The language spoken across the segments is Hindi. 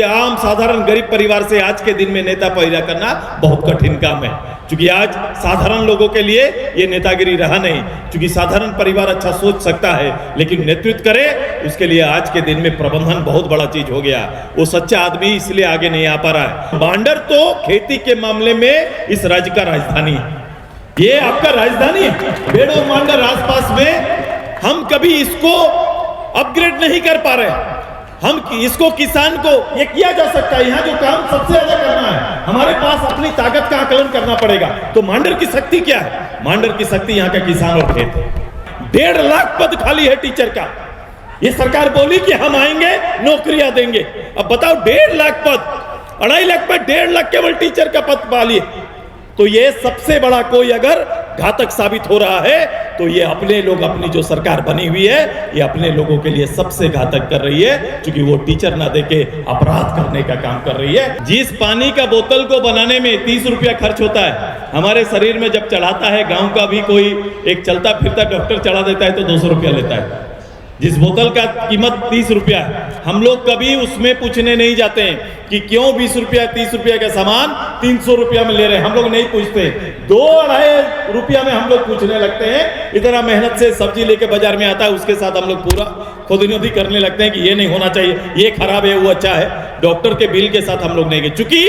आम साधारण गरीब परिवार से आज के दिन में नेता पैदा करना बहुत कठिन काम है, क्योंकि आज साधारण लोगों के लिए ये नेतागिरी रहा नहीं। क्योंकि साधारण परिवार अच्छा सोच सकता है, लेकिन नेतृत्व करे उसके लिए आज के दिन में प्रबंधन बहुत बड़ा चीज हो गया। वो सच्चा आदमी इसलिए आगे नहीं आ पा रहा है। मांडर तो खेती के मामले में इस राज्य का राजधानी है, ये आपका राजधानी है। बेड़ो मांडर आसपास में हम कभी इसको अपग्रेड नहीं कर पा रहे। हम इसको किसान को ये किया जा सकता है, यहाँ जो काम सबसे ज्यादा करना है हमारे पास अपनी ताकत का आकलन करना पड़ेगा। तो मांडर की शक्ति क्या है? मांडर की शक्ति यहाँ का किसान और खेत। 1.5 लाख पद खाली है टीचर का। ये सरकार बोली कि हम आएंगे नौकरियां देंगे। अब बताओ 1.5 लाख पद, 2.5 लाख में 1.5 लाख केवल टीचर का पद पालिए। तो ये सबसे बड़ा कोई अगर घातक साबित हो रहा है तो ये अपने लोग, अपनी जो सरकार बनी हुई है ये अपने लोगों के लिए सबसे घातक कर रही है, क्योंकि वो टीचर ना देके अपराध करने का काम कर रही है। जिस पानी का बोतल को बनाने में 30 रुपया खर्च होता है, हमारे शरीर में जब चढ़ाता है, गांव का भी कोई एक चलता फिरता डॉक्टर चढ़ा देता है तो 200 रुपया लेता है। जिस बोतल का कीमत 30 रुपया है, हम लोग कभी उसमें पूछने नहीं जाते हैं कि क्यों 20 रुपया 30 रुपया का सामान 300 रुपया में ले रहे हैं। हम लोग नहीं पूछते, 2-2.5 रुपया में हम लोग पूछने लगते हैं। इतना मेहनत से सब्जी लेके बाजार में आता है, उसके साथ हम लोग पूरा खुदनोदी करने लगते हैं कि ये नहीं होना चाहिए, ये खराब है, वो अच्छा है। डॉक्टर के बिल के साथ हम लोग नहीं गए, चूंकि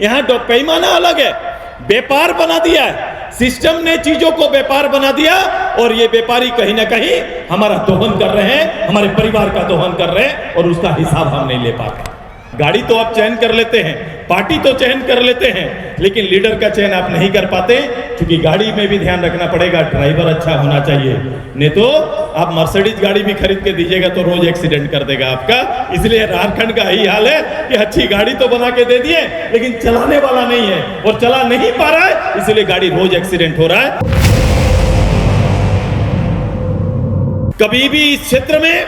यहाँ पैमाना अलग है, व्यापार बना दिया है। सिस्टम ने चीजों को व्यापार बना दिया और ये व्यापारी कहीं ना कहीं हमारा दोहन कर रहे हैं, हमारे परिवार का दोहन कर रहे हैं और उसका हिसाब हम नहीं ले पाते। गाड़ी तो आप चयन कर लेते हैं, पार्टी तो चयन कर लेते हैं, लेकिन लीडर का चयन आप नहीं कर पाते, क्योंकि गाड़ी में भी ध्यान रखना पड़ेगा, ड्राइवर अच्छा होना चाहिए। नहीं तो आप मर्सिडीज गाड़ी भी खरीद के दीजिएगा तो रोज एक्सीडेंट कर देगा आपका। इसलिए झारखंड का यही हाल है कि अच्छी गाड़ी तो बना के दे दिए, लेकिन चलाने वाला नहीं है और चला नहीं पा रहा है, इसलिए गाड़ी रोज एक्सीडेंट हो रहा है। कभी भी इस क्षेत्र में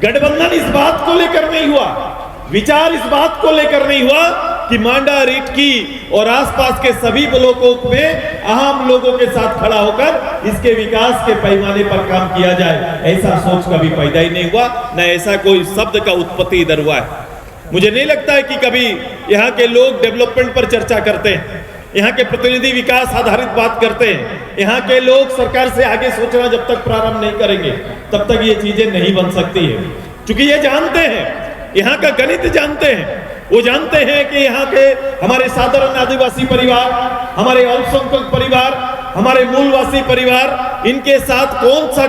गठबंधन इस बात को लेकर नहीं हुआ, विचार इस बात को लेकर नहीं हुआ कि मांडा, रिटकी और आसपास के सभी ब्लॉकों में आम लोगों के साथ खड़ा होकर इसके विकास के पैमाने पर काम किया जाए। ऐसा सोच कभी पैदा ही नहीं हुआ, न ऐसा कोई शब्द का उत्पत्ति इधर हुआ है। मुझे नहीं लगता है कि कभी यहाँ के लोग डेवलपमेंट पर चर्चा करते हैं, यहाँ के प्रतिनिधि विकास आधारित बात करते हैं। यहाँ के लोग सरकार से आगे सोचना जब तक प्रारंभ नहीं करेंगे तब तक ये चीजें नहीं बन सकती है, क्योंकि ये जानते हैं, यहाँ का गणित जानते हैं। वो जानते हैं कि यहाँ के हमारे साधारण आदिवासी परिवार, हमारे अल्पसंख्यक परिवार, हमारे मूलवासी परिवार, इनके साथ कौन सा,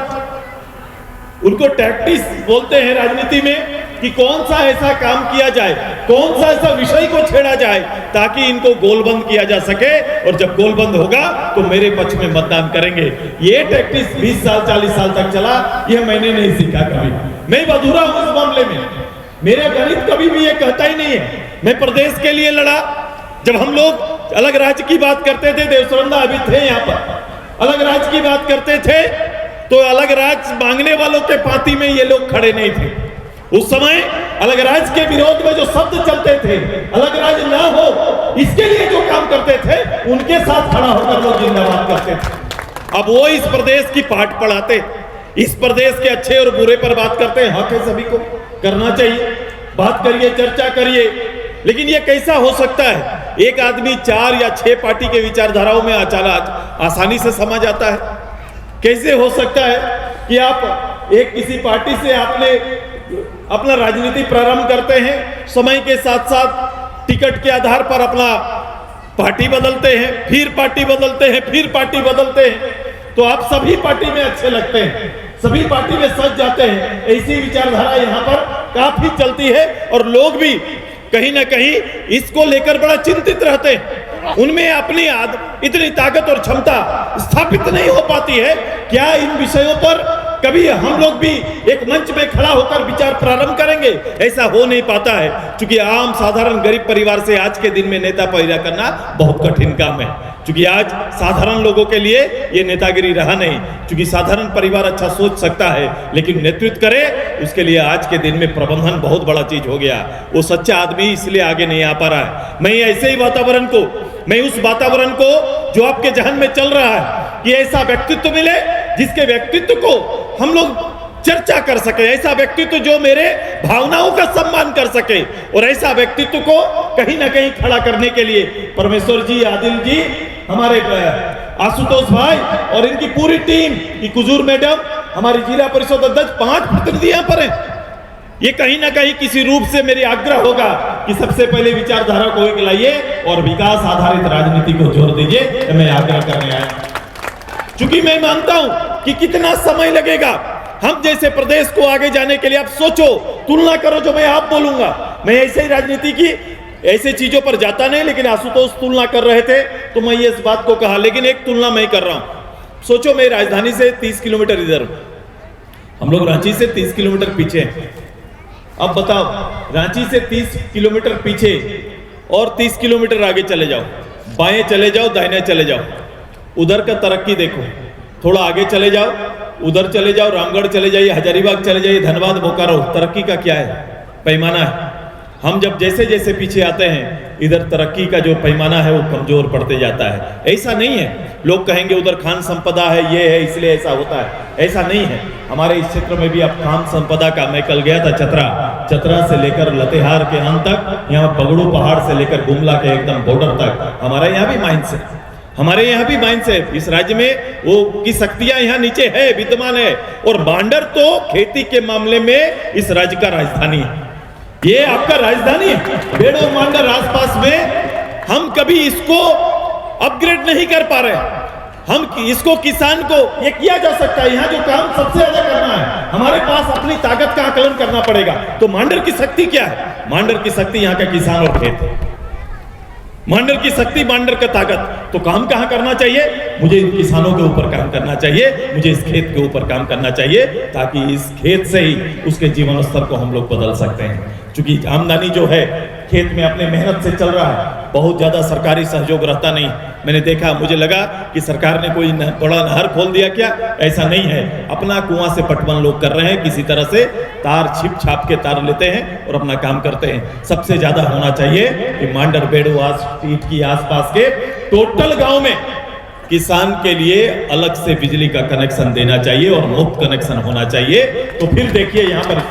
उनको टैक्टिस बोलते हैं राजनीति में, कि कौन सा ऐसा काम किया जाए, कौन सा ऐसा विषय को छेड़ा जाए ताकि इनको गोलबंद किया जा सके, और जब गोलबंद होगा तो मेरे पक्ष में मतदान करेंगे। ये टैक्टिस 20 साल 40 साल तक चला, ये मैंने नहीं सीखा कभी। मैं अधूरा हूं इस मामले में, मेरा गणित कभी भी ये कहता ही नहीं है। मैं प्रदेश के लिए लड़ा, जब हम लोग अलग राज्य की बात करते थे, देवसरंदा अभी थे यहाँ पर, अलग राज्य की बात करते थे तो अलग राज्य मांगने वालों के पार्टी में ये लोग खड़े नहीं थे। उस समय अलग राज्य के विरोध में जो शब्द चलते थे, अलग राज्य ना हो इसके लिए जो काम करते थे, उनके साथ खड़ा होकर लोग जिंदाबाद करते थे। अब वो इस प्रदेश की पाठ पढ़ाते, इस प्रदेश के अच्छे और बुरे पर बात करते हैं। हक है सभी को, करना चाहिए, बात करिए, चर्चा करिए, लेकिन ये कैसा हो सकता है? एक आदमी 4 या 6 पार्टी के विचारधाराओं में अचानक आसानी से समझ आता है। कैसे हो सकता है कि आप एक किसी पार्टी से आपने अपना राजनीति प्रारंभ करते हैं, समय के साथ साथ टिकट के आधार पर अपना पार्टी बदलते हैं, फिर पार्टी बदलते हैं, फिर पार्टी बदलते हैं, तो आप सभी पार्टी में अच्छे लगते हैं, सभी पार्टी में सज जाते हैं। ऐसी विचारधारा यहाँ पर काफी चलती है और लोग भी कहीं ना कहीं इसको लेकर बड़ा चिंतित रहते हैं। उनमें अपनी इतनी ताकत और क्षमता स्थापित नहीं हो पाती है। क्या इन विषयों पर कभी हम लोग भी एक मंच में खड़ा होकर विचार प्रारंभ करेंगे? ऐसा हो नहीं पाता है, क्योंकि आम साधारण गरीब परिवार से आज के दिन में नेता पैदा करना बहुत कठिन काम है। क्योंकि आज साधारण लोगों के लिए ये नेतागिरी रहा नहीं, क्योंकि साधारण परिवार अच्छा सोच सकता है, लेकिन नेतृत्व करे उसके लिए आज के दिन में प्रबंधन बहुत बड़ा चीज हो गया। वो सच्चा आदमी इसलिए आगे नहीं आ पा रहा है। मैं ऐसे ही वातावरण को, मैं उस वातावरण को जो आपके जहन में चल रहा है कि ऐसा व्यक्तित्व मिले जिसके व्यक्तित्व को हम लोग चर्चा कर सके, ऐसा व्यक्तित्व जो मेरे भावनाओं का सम्मान कर सके, और ऐसा व्यक्तित्व को कहीं ना कहीं खड़ा करने के लिए परमेश्वर जी, आदिल जी, हमारे आशुतोष भाई और इनकी पूरी टीम, की कुजूर मैडम, हमारी जिला परिषद अध्यक्ष, 5 प्रतिनिधि यहाँ पर हैं। ये कहीं ना कहीं किसी रूप से मेरी आग्रह होगा कि सबसे पहले विचारधारा को एक लाइए और विकास आधारित राजनीति को जोर दीजिए। मैं आग्रह करने आया, क्योंकि मैं मानता हूं कि कितना समय लगेगा हम जैसे प्रदेश को आगे जाने के लिए। आप सोचो, तुलना करो, जो मैं आप बोलूंगा, मैं ऐसे ही राजनीति की ऐसे चीजों पर जाता नहीं, लेकिन आशुतोष तुलना कर रहे थे तो मैं ये इस बात को कहा, लेकिन एक तुलना मैं कर रहा हूं। सोचो, मैं राजधानी से 30 किलोमीटर इधर, हम लोग रांची से 30 किलोमीटर पीछे हैं। अब बताओ, रांची से 30 किलोमीटर पीछे और 30 किलोमीटर आगे चले जाओ, बाएं चले जाओ, दाहिने चले जाओ, उधर का तरक्की देखो। थोड़ा आगे चले जाओ, उधर चले जाओ, रामगढ़ चले जाइए, हजारीबाग चले जाइए, धनबाद, बोकारो, तरक्की का क्या है पैमाना है। हम जब जैसे जैसे पीछे आते हैं, इधर तरक्की का जो पैमाना है वो कमजोर पड़ते जाता है। ऐसा नहीं है, लोग कहेंगे उधर खान संपदा है, ये है, इसलिए ऐसा होता है। ऐसा नहीं है। हमारे इस क्षेत्र में भी अब खान संपदा का, मैं कल गया था चतरा से लेकर लतेहार के अंत तक, यहाँ बगड़ू पहाड़ से लेकर गुमला के एकदम बॉर्डर तक हमारे यहाँ भी माइंस है, हमारे यहाँ भी माइंस है। इस राज्य में वो की शक्तियां यहाँ नीचे है, विद्यमान है। और मांडर तो खेती के मामले में इस राज्य का राजधानी है, ये आपका राजधानी है। बेड़ो मांडर आसपास में हम कभी इसको अपग्रेड नहीं कर पा रहे। हम इसको किसान को ये किया जा सकता है, यहाँ जो काम सबसे ज्यादा करना है, हमारे पास अपनी ताकत का आकलन करना पड़ेगा। तो मांडर की शक्ति क्या है? मांडर की शक्ति यहाँ का किसान और खेत है। मांडर की शक्ति, मांडर का ताकत। तो काम कहाँ करना चाहिए? मुझे इन किसानों के ऊपर काम करना चाहिए, मुझे इस खेत के ऊपर काम करना चाहिए, ताकि इस खेत से ही उसके जीवन स्तर को हम लोग बदल सकते हैं। क्योंकि आमदनी जो है खेत में अपने मेहनत से चल रहा है, बहुत ज्यादा सरकारी सहयोग रहता नहीं। मैंने देखा, मुझे लगा कि सरकार ने कोई बड़ा नहर खोल दिया क्या, ऐसा नहीं है। अपना कुआं से पटवन लोग कर रहे हैं, किसी तरह से तार छिप छाप के तार लेते हैं और अपना काम करते हैं। सबसे ज्यादा होना चाहिए कि मांडर, बेड़ो, सीट की आसपास के टोटल गांव में किसान के लिए अलग से बिजली का कनेक्शन देना चाहिए और मुफ्त कनेक्शन होना चाहिए। तो फिर देखिए यहाँ पर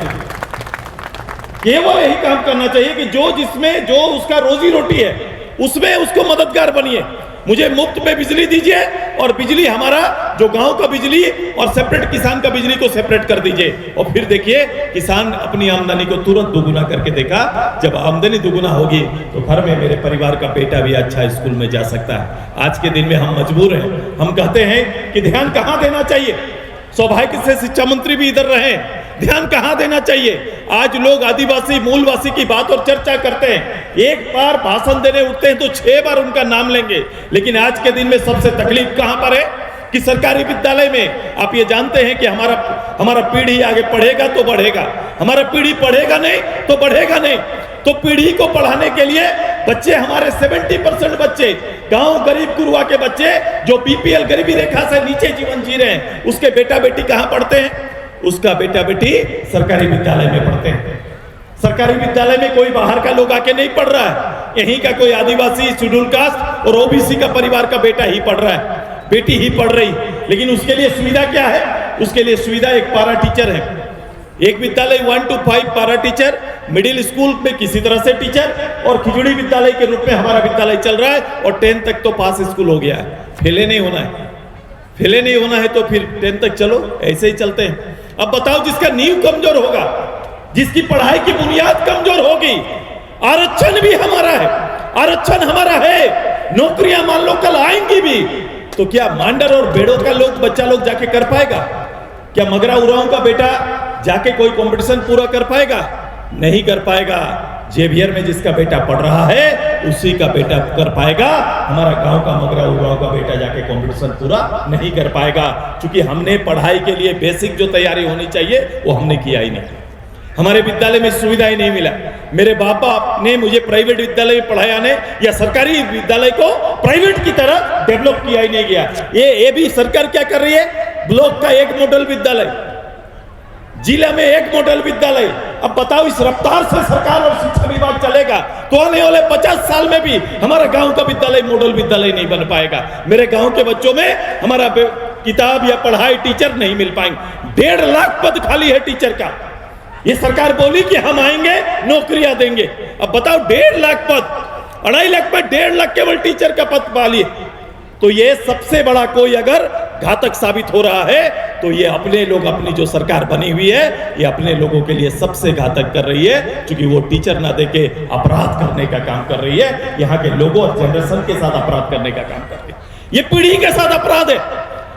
केवल यही काम करना चाहिए कि जो जिसमें जो उसका रोजी रोटी है उसमें उसको मददगार बनिए। मुझे मुफ्त में बिजली दीजिए और बिजली हमारा जो गांव का बिजली और सेपरेट किसान का बिजली को सेपरेट कर दीजिए। और फिर देखिए किसान अपनी आमदनी को तुरंत दुगुना करके देखा। जब आमदनी दुगुना होगी तो घर में मेरे परिवार का बेटा भी अच्छा स्कूल में जा सकता है। आज के दिन में हम मजबूर हैं, हम कहते हैं कि ध्यान कहाँ देना चाहिए। सौभाग्य से शिक्षा मंत्री भी इधर रहे, ध्यान कहाँ देना चाहिए। आज लोग आदिवासी मूलवासी की बात और चर्चा करते हैं, एक बार भाषण देने उठते हैं तो 6 बार उनका नाम लेंगे। लेकिन आज के दिन में सबसे तकलीफ कहाँ पर है कि सरकारी विद्यालय में आप ये जानते हैं कि हमारा पीढ़ी आगे पढ़ेगा तो बढ़ेगा, हमारा पीढ़ी पढ़ेगा नहीं तो बढ़ेगा नहीं। तो पीढ़ी को पढ़ाने के लिए बच्चे, हमारे 70% बच्चे गांव गरीब गुरुआ के बच्चे जो बीपीएल गरीबी रेखा से नीचे जीवन जी रहे हैं, उसके बेटा बेटी कहाँ पढ़ते हैं? उसका बेटा बेटी सरकारी विद्यालय में पढ़ते हैं। सरकारी विद्यालय में कोई बाहर का लोग आके नहीं पढ़ रहा है, यहीं का कोई आदिवासी, शेड्यूल कास्ट और ओबीसी का परिवार का बेटा ही पढ़ रहा है, बेटी ही पढ़ रही। लेकिन उसके लिए सुविधा क्या है? उसके लिए सुविधा एक पारा टीचर है, एक विद्यालय 1 to 5 पारा टीचर, मिडिल स्कूल में किसी तरह से टीचर, और खिचड़ी विद्यालय के रूप में हमारा विद्यालय चल रहा है। और 10 तक तो पास स्कूल हो गया है, फेले नहीं होना है। फेले नहीं होना है तो फिर 10 तक चलो, ऐसे ही चलते हैं। अब बताओ, जिसका नींव कमजोर होगा, जिसकी पढ़ाई की बुनियाद कमजोर होगी, आरक्षण भी हमारा है, आरक्षण हमारा है, नौकरियां मान लो कल आएंगी भी, तो क्या मांडर और बेड़ो का बच्चा लोग जाके कर पाएगा? क्या मगरा उरांव का बेटा जाके कोई कंपटीशन पूरा कर पाएगा? नहीं कर पाएगा। जेवियर में जिसका बेटा पढ़ रहा है उसी का बेटा कर पाएगा। हमारा गांव का मगरा उरांव का बेटा जाके कंपटीशन पूरा नहीं कर पाएगा, क्योंकि हमने पढ़ाई के लिए बेसिक जो तैयारी होनी चाहिए वो हमने किया ही नहीं। हमारे विद्यालय में सुविधा ही नहीं मिला। मेरे बाबा ने मुझे प्राइवेट विद्यालय में पढ़ाया नहीं, या सरकारी विद्यालय को प्राइवेट की तरह डेवलप किया ही नहीं गया। ये भी सरकार क्या कर रही है? ब्लॉक का एक मॉडल विद्यालय, जिला में एक मॉडल विद्यालय। अब बताओ, इस रफ्तार से सरकार और शिक्षा विभाग चलेगा तो आने वाले 50 साल में भी हमारा गांव का विद्यालय मॉडल विद्यालय नहीं बन पाएगा। मेरे गांव के बच्चों में हमारा किताब या पढ़ाई टीचर नहीं मिल पाएंगे। 1.5 लाख पद खाली है टीचर का। ये सरकार बोली कि हम आएंगे नौकरियां देंगे। अब बताओ 1.5 लाख पद, 2.5 लाख पर 1.5 लाख केवल टीचर का पद पाली। तो ये सबसे बड़ा कोई अगर घातक साबित हो रहा है तो ये अपने लोग, अपनी जो सरकार बनी हुई है ये अपने लोगों के लिए सबसे घातक कर रही है, क्योंकि वो टीचर ना देके अपराध करने का काम कर रही है, यहाँ के लोगों और जनरेशन के साथ अपराध करने का काम कर रही है। ये पीढ़ी के साथ अपराध है,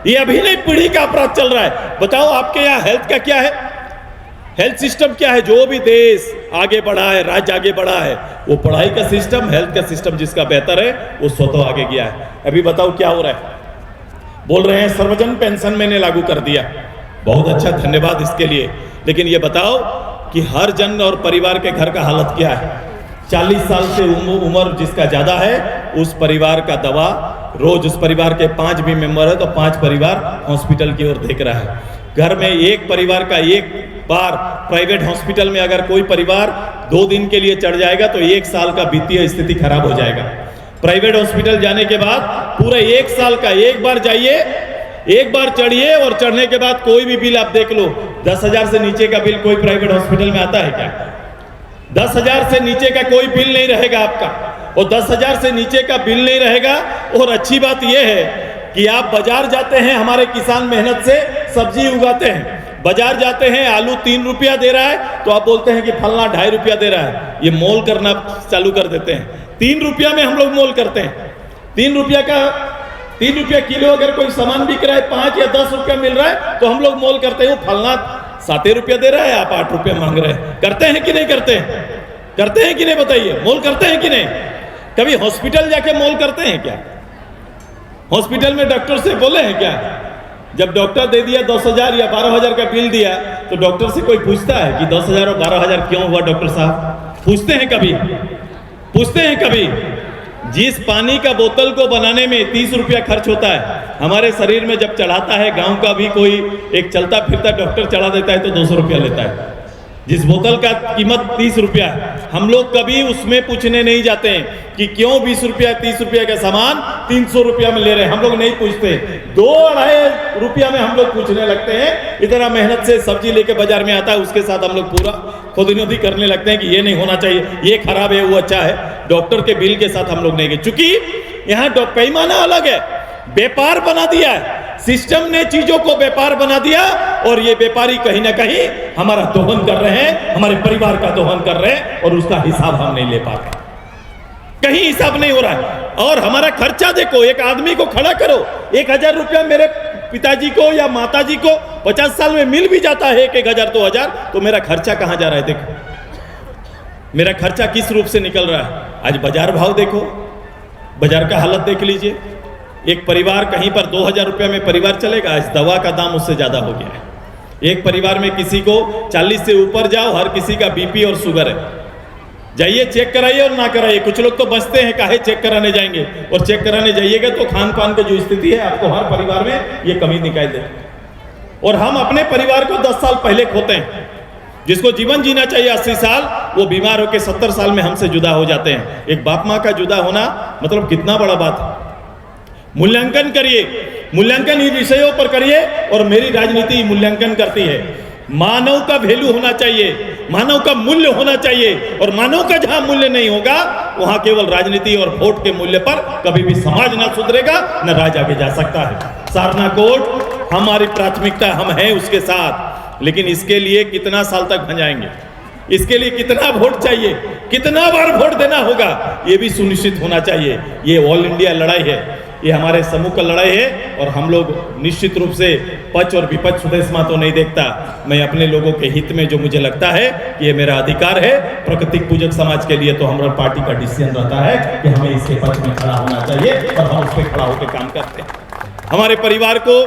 ये अभी नहीं पीढ़ी का अपराध चल रहा है। बताओ आपके यहाँ हेल्थ का क्या है, हेल्थ सिस्टम क्या है? जो भी देश आगे बढ़ा है, राज्य आगे बढ़ा है, वो पढ़ाई का सिस्टम, हेल्थ का सिस्टम जिसका बेहतर है वो स्वतः आगे गया है। अभी बताओ क्या हो रहा है? बोल रहे हैं सर्वजन पेंशन मैंने लागू कर दिया, बहुत अच्छा, धन्यवाद इसके लिए। लेकिन ये बताओ कि हर जन और परिवार के घर का हालत क्या है? 40 साल से उम्र जिसका ज्यादा है उस परिवार का दवा रोज, उस परिवार के 5 भी मेंबर है तो 5 परिवार हॉस्पिटल की ओर देख रहा है। घर में एक परिवार का एक बार प्राइवेट हॉस्पिटल में अगर कोई परिवार 2 दिन के लिए चढ़ जाएगा तो 1 साल का वित्तीय स्थिति खराब हो जाएगा। प्राइवेट हॉस्पिटल जाने के बाद पूरे 1 साल का एक बार जाइए, एक बार चढ़िए और चढ़ने के बाद कोई भी बिल आप देख लो, 10,000 से नीचे का बिल कोई प्राइवेट हॉस्पिटल में आता है क्या? 10,000 से नीचे का कोई बिल नहीं रहेगा आपका, और 10,000 से नीचे का बिल नहीं रहेगा। और अच्छी बात यह है कि आप बाजार जाते हैं, हमारे किसान मेहनत से सब्जी उगाते हैं, बाजार जाते हैं, आलू 3 रुपया दे रहा है तो आप बोलते हैं कि फलना 2.5 रुपया दे रहा है। ये मोल करना चालू कर देते हैं। 3 रुपया में हम लोग मोल करते हैं। 3 रुपया किलो अगर कोई सामान बिक रहा है, 5 या 10 रुपया मिल रहा है तो हम लोग मोल करते हैं। वो फलना 7 रुपया दे रहा है, आप 8 रुपया मांग रहे हैं। करते हैं कि नहीं करते हैं? करते हैं कि नहीं बताइए? मोल करते हैं कि नहीं? कभी हॉस्पिटल जाके मोल करते हैं क्या? हॉस्पिटल में डॉक्टर से बोले हैं क्या? जब डॉक्टर दे दिया 10,000 या 12,000 का बिल दिया तो डॉक्टर से कोई पूछता है कि 10,000 और 12,000 क्यों हुआ डॉक्टर साहब? पूछते हैं कभी? पूछते हैं कभी? जिस पानी का बोतल को बनाने में 30 रुपया खर्च होता है, हमारे शरीर में जब चढ़ाता है, गांव का भी कोई एक चलता फिरता डॉक्टर चढ़ा देता है तो 200 रुपया लेता है। जिस बोतल का कीमत 30 रुपया है, हम लोग कभी उसमें पूछने नहीं जाते हैं कि क्यों 20 रुपया 30 रुपया का सामान 300 रुपया में ले रहे हैं। हम लोग नहीं पूछते, 2-2.5 रुपया में हम लोग पूछने लगते हैं। इतना मेहनत से सब्जी लेके बाजार में आता है, उसके साथ हम लोग पूरा खुदनोदी करने लगते हैं कि ये नहीं होना चाहिए, ये खराब है, वो अच्छा है। डॉक्टर के बिल के साथ हम लोग नहीं गए, चूंकि यहाँ पैमाना अलग है, व्यापार बना दिया है। सिस्टम ने चीजों को व्यापार बना दिया और ये व्यापारी कहीं ना कहीं हमारा दोहन कर रहे हैं, हमारे परिवार का दोहन कर रहे हैं और उसका हिसाब हम नहीं ले पाते, कहीं हिसाब नहीं हो रहा है। और हमारा खर्चा देखो, एक आदमी को खड़ा करो, 1,000 रुपया मेरे पिताजी को या माताजी को 50 साल में मिल भी जाता है, 1,000 2,000, तो मेरा खर्चा कहां जा रहा है? देखो मेरा खर्चा किस रूप से निकल रहा है। आज बाजार भाव देखो, बाजार का हालत देख लीजिए। एक परिवार कहीं पर 2,000 रुपया में परिवार चलेगा, इस दवा का दाम उससे ज्यादा हो गया है। एक परिवार में किसी को 40 से ऊपर जाओ, हर किसी का बीपी और शुगर है, जाइए चेक कराइए और ना कराइए। कुछ लोग तो बचते हैं, काहे चेक कराने जाएंगे, और चेक कराने जाइएगा तो खान पान की जो स्थिति है आपको हर परिवार में ये कमी दिखाई दे। और हम अपने परिवार को 10 साल पहले खोते हैं। जिसको जीवन जीना चाहिए 80 साल, वो बीमार होकर 70 साल में हमसे जुदा हो जाते हैं। एक बाप माँ का जुदा होना मतलब कितना बड़ा बात है। मूल्यांकन करिए, मूल्यांकन इन विषयों पर करिए, और मेरी राजनीति मूल्यांकन करती है। मानव का वैल्यू होना चाहिए, मानव का मूल्य होना चाहिए, और मानव का जहां मूल्य नहीं होगा वहां केवल राजनीति और वोट के मूल्य पर कभी भी समाज ना सुधरेगा, न राज आगे जा सकता है। सारना कोर्ट हमारी प्राथमिकता, हम हैं उसके साथ, लेकिन इसके लिए कितना साल तक भंजाएंगे, इसके लिए कितना वोट चाहिए, कितना बार वोट देना होगा, ये भी सुनिश्चित होना चाहिए। ये ऑल इंडिया लड़ाई है, ये हमारे समूह का लड़ाई है, और हम लोग निश्चित रूप से पक्ष और विपक्ष सुदेशमा तो नहीं देखता। मैं अपने लोगों के हित में जो मुझे लगता है कि ये मेरा अधिकार है, प्राकृतिक पूजक समाज के लिए तो हमारा पार्टी का डिसीजन रहता है कि हमें इसके पक्ष में खड़ा होना चाहिए, और हम उस पर खड़ा होकर काम करते हैं। हमारे परिवार को,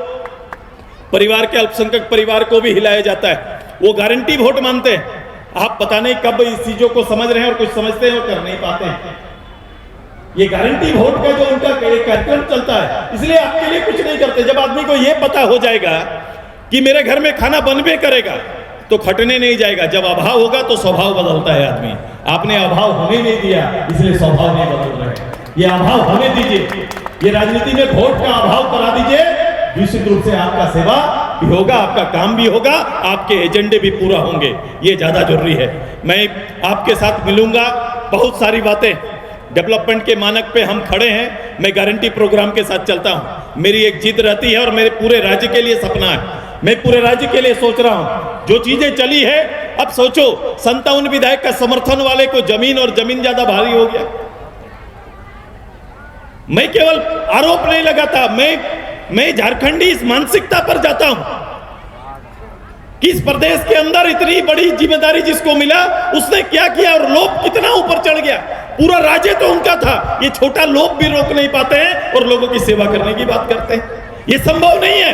परिवार के अल्पसंख्यक परिवार को भी हिलाया जाता है, वो गारंटी वोट मानते हैं। आप पता नहीं कब इस चीजों को समझ रहे हैं, और कुछ समझते हैं और कर नहीं पाते हैं। ये गारंटी वोट का जो उनका कार्यक्रम चलता है, इसलिए आपके लिए कुछ नहीं करते। जब आदमी को ये पता हो जाएगा कि मेरे घर में खाना बनबे करेगा तो खटने नहीं जाएगा। जब अभाव होगा तो स्वभाव बदलता है आदमी। आपने अभाव होने नहीं दिया, इसलिए स्वभाव नहीं बदल रहे। ये अभाव होने दीजिए, ये राजनीति में वोट का अभाव करा दीजिए, निश्चित रूप से आपका सेवा भी होगा, आपका काम भी होगा, आपके एजेंडे भी पूरा होंगे, ये ज्यादा जरूरी है। मैं आपके साथ मिलूंगा, बहुत सारी बातें डेवलपमेंट के मानक पे हम खड़े हैं। मैं गारंटी प्रोग्राम के साथ चलता हूं, मेरी एक जिद रहती है और मेरे पूरे राज्य के लिए सपना है, मैं पूरे राज्य के लिए सोच रहा हूं। जो चीजें चली है, अब सोचो 57 विधायक का समर्थन वाले को जमीन और जमीन ज्यादा भारी हो गया। मैं केवल आरोप नहीं लगाता, मैं झारखंडी इस मानसिकता पर जाता हूं कि इस प्रदेश के अंदर इतनी बड़ी जिम्मेदारी जिसको मिला उसने क्या किया और लोभ कितना ऊपर चढ़ गया। पूरा राज्य तो उनका था, ये छोटा लोभ भी रोक नहीं पाते हैं और लोगों की सेवा करने की बात करते हैं। ये संभव नहीं है,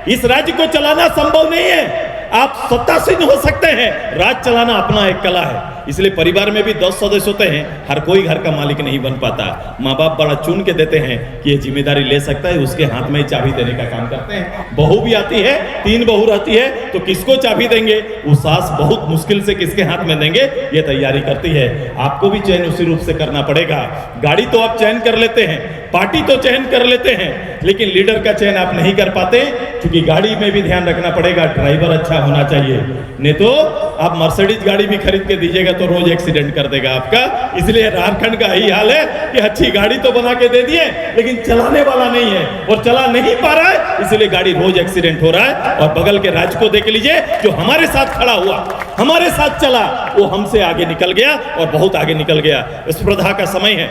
इस राज्य को चलाना संभव नहीं है। आप सत्तासीन हो सकते हैं, राज चलाना अपना एक कला है। इसलिए परिवार में भी 10 सदस्य होते हैं, हर कोई घर का मालिक नहीं बन पाता। माँ बाप बड़ा चुन के देते हैं कि ये जिम्मेदारी ले सकता है, उसके हाथ में चाबी देने का काम करते हैं। बहू भी आती है, 3 बहू रहती है, तो किसको चाबी देंगे, वो सास बहुत मुश्किल से किसके हाथ में देंगे, ये तैयारी करती है। आपको भी चयन उसी रूप से करना पड़ेगा। गाड़ी तो आप चयन कर लेते हैं, पार्टी तो चयन कर लेते हैं, लेकिन लीडर का चयन आप नहीं कर पाते, क्योंकि गाड़ी में भी ध्यान रखना पड़ेगा, ड्राइवर अच्छा होना चाहिए। नहीं तो आप मर्सिडीज गाड़ी भी खरीद के दीजिएगा तो रोज एक्सीडेंट कर देगा आपका। इसलिए झारखंड का यही हाल है कि अच्छी गाड़ी तो बना के दे दिए, लेकिन चलाने वाला नहीं है और चला नहीं पा रहा है, इसलिए गाड़ी रोज एक्सीडेंट हो रहा है। और बगल के राज्य को देख लीजिए, जो हमारे साथ खड़ा हुआ, हमारे साथ चला, वो हमसे आगे निकल गया और बहुत आगे निकल गया। स्पर्धा का समय है।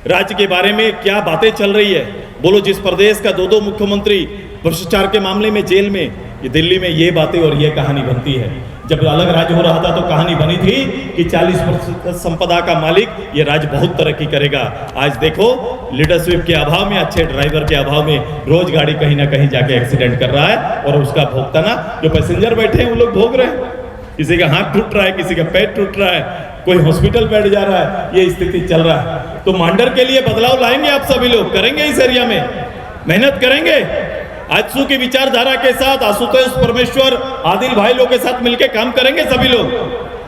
राज्य के बारे में क्या बातें चल रही है, बोलो। जिस प्रदेश का 2 मुख्यमंत्री भ्रष्टाचार के मामले में जेल में, ये दिल्ली में ये बातें और ये कहानी बनती है। जब अलग राज्य हो रहा था तो कहानी बनी थी कि 40% संपदा का मालिक ये राज्य बहुत तरक्की करेगा। आज देखो लीडरशिप के अभाव में, अच्छे ड्राइवर के अभाव में रोज गाड़ी कहीं ना कहीं जाके एक्सीडेंट कर रहा है और उसका भोगताना जो पैसेंजर बैठे हैं वो लोग भोग रहे हैं। किसी का हाथ टूट रहा है, किसी का पैर टूट रहा है, कोई हॉस्पिटल बैठ जा रहा है, ये स्थिति चल रहा है। तो मांडर के लिए बदलाव लाएंगे आप सभी लोग, करेंगे इस एरिया में, मेहनत करेंगे। आजसू की विचारधारा के साथ आशुतोष परमेश्वर, आदिल भाई लोग के साथ मिलकर काम करेंगे सभी लोग,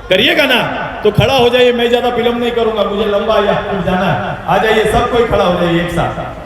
करिएगा ना। तो खड़ा हो जाइए, मैं ज्यादा विलंब नहीं करूंगा, मुझे लंबा या जाना है। आ जाइए, सब कोई खड़ा हो जाइए एक साथ।